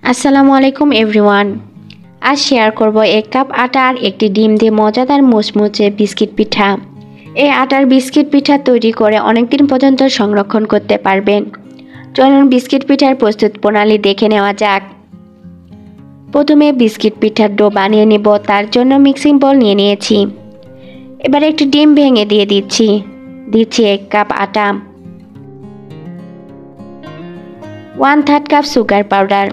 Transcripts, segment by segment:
আসসালামু আলাইকুম এভরিওয়ান। আজ শেয়ার করব 1 কাপ আটা আর একটি ডিম দিয়ে মজাদার মুচমুচে বিস্কিট পিঠা। এই আটার বিস্কিট পিঠা তৈরি করে অনেক দিন পর্যন্ত সংরক্ষণ করতে পারবেন। চলুন বিস্কিট পিঠার প্রস্তুত প্রণালী দেখে নেওয়া যাক। প্রথমে বিস্কিট পিঠার ডো বানিয়ে নেব। তার জন্য মিক্সিং বোল নিয়ে নিয়েছি। এবার একটি ডিম ভেঙে দিয়ে দিচ্ছি 1 কাপ আটা, 1/3 কাপ সুগার পাউডার।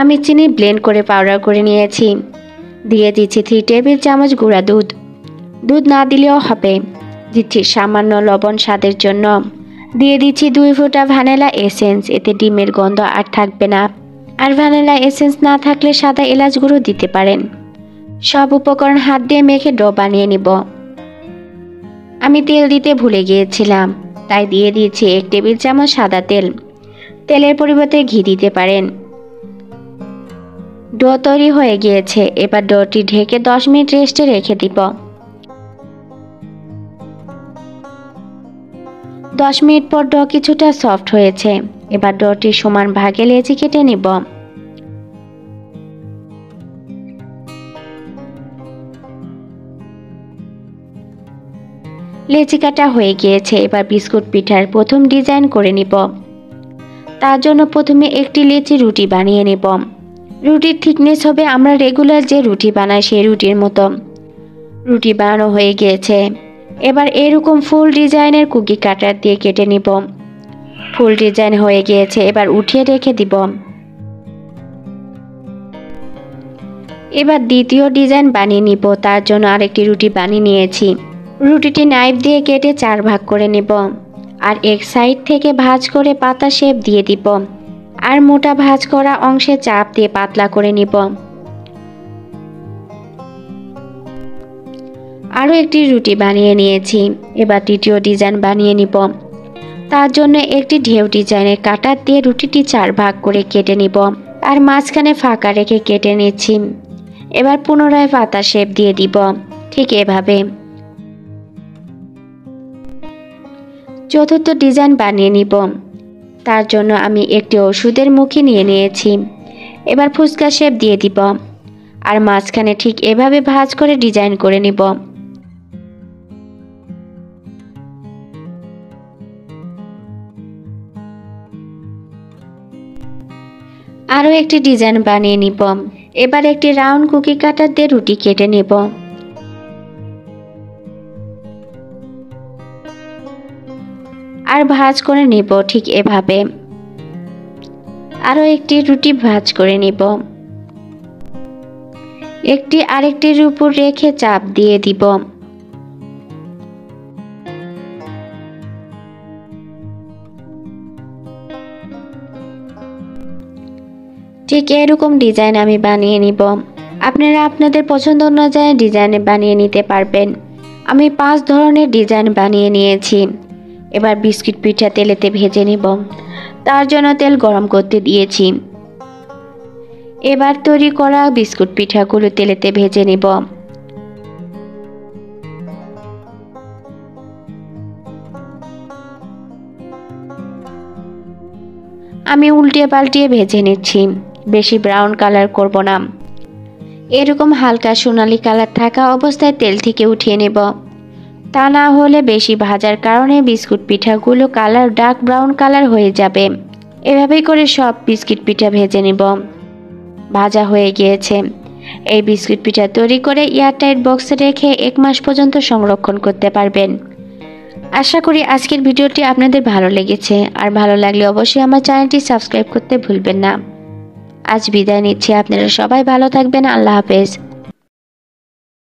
আমি চিনি ব্লেন্ড করে পাউডার করে নিয়েছি। দিয়ে দিচ্ছি 3 টেবিল চামচ গুঁড়া দুধ। দুধ না দিলেও হবে। দিচ্ছি সামান্য লবণ স্বাদের জন্য। দিয়ে দিচ্ছি 2 ফোঁটা ভ্যানিলা এসেন্স, এতে ডিমের গন্ধ আর থাকবে না। আর ভ্যানিলা এসেন্স না থাকলে সাদা এলাচ গুঁড়ো দিতে পারেন। সব উপকরণ হাত দিয়ে মেখে ডো বানিয়ে নিব। আমি তেল দিতে ভুলে গিয়েছিলাম, তাই দিয়ে দিয়েছি 1 টেবিল চামচ সাদা তেল। তেলের পরিবর্তে ঘি দিতে পারেন। ডো তৈরি হয়ে গিয়েছে। এবার ডোটি ঢেকে 10 মিনিট রেস্টে রেখে দিব। 10 মিনিট পর ডো কিছুটা সফট হয়েছে। এবার ডোটি সমান ভাগে লেচি কেটে নিব। লেচি কাটা হয়ে গিয়েছে। এবার বিস্কুট পিঠার প্রথম ডিজাইন করে নিব। তার জন্য প্রথমে একটি লেচি রুটি বানিয়ে নেব। রুটির থিকনেস হবে আমরা রেগুলার যে রুটি বানাই সেই রুটির মতো। রুটি বানানো হয়ে গিয়েছে। এবার এরকম ফুল ডিজাইনের কুকি কাটার দিয়ে কেটে নিব। ফুল ডিজাইন হয়ে গিয়েছে। এবার উঠিয়ে রেখে দিব। এবার দ্বিতীয় ডিজাইন বানিয়ে নিব। তার জন্য আরেকটি রুটি বানিয়ে নিয়েছি। রুটিটি নাইফ দিয়ে কেটে 4 ভাগ করে নিব। আর এক সাইড থেকে ভাঁজ করে পাতা শেপ দিয়ে দিব। আর মোটা ভাঁজ করা অংশে চাপ দিয়ে পাতলা করে নিব। আরও একটি রুটি বানিয়ে নিয়েছি। এবার তৃতীয় ডিজাইন বানিয়ে নিব। তার জন্য একটি ঢেউ ডিজাইনের কাটার দিয়ে রুটিটি 4 ভাগ করে কেটে নিব। আর মাঝখানে ফাঁকা রেখে কেটে নিচ্ছি। এবার পুনরায় পাতা শেপ দিয়ে দিব, ঠিক এভাবে। চতুর্থ ডিজাইন বানিয়ে নিব। তার জন্য আমি একটি ওষুধের মুখি নিয়ে নিয়েছি। এবার ফুচকা শেপ দিয়ে দিব। আর মাঝখানে ঠিক এভাবে ভাঁজ করে ডিজাইন করে নিব। আরও একটি ডিজাইন বানিয়ে নিব। এবার একটি রাউন্ড কুকি কাটার দিয়ে রুটি কেটে নেব। আর ভাঁজ করে নেব ঠিক এভাবে। আরও একটি রুটি ভাঁজ করে নেব। একটি আরেকটির উপর রেখে চাপ দিয়ে দিব। ঠিক এরকম ডিজাইন আমি বানিয়ে নিব। আপনারা আপনাদের পছন্দ অনুযায়ী ডিজাইনে বানিয়ে নিতে পারবেন। আমি 5 ধরনের ডিজাইন বানিয়ে নিয়েছি। এবার বিস্কিট পিঠা তেলেতে ভেজে নিব। তার জন্য তেল গরম করতে দিয়েছি। এবার তৈরি করা বিস্কুট পিঠাগুলো তেলেতে ভেজে নিব। আমি উল্টিয়ে পাল্টিয়ে ভেজে নিচ্ছি। বেশি ব্রাউন কালার করব না। এরকম হালকা সোনালী কালার থাকা অবস্থায় তেল থেকে উঠিয়ে নেব। তা না হলে বেশি ভাজার কারণে বিস্কুট পিঠাগুলো কালার ডার্ক ব্রাউন কালার হয়ে যাবে। এভাবেই করে সব বিস্কিট পিঠা ভেজে নেব। ভাজা হয়ে গিয়েছে। এই বিস্কুট পিঠা তৈরি করে এয়ারটাইট বক্সে রেখে 1 মাস পর্যন্ত সংরক্ষণ করতে পারবেন। আশা করি আজকের ভিডিওটি আপনাদের ভালো লেগেছে। আর ভালো লাগলে অবশ্যই আমার চ্যানেলটি সাবস্ক্রাইব করতে ভুলবেন না। আজ বিদায় নিচ্ছি। আপনারা সবাই ভালো থাকবেন। আল্লাহ হাফেজ।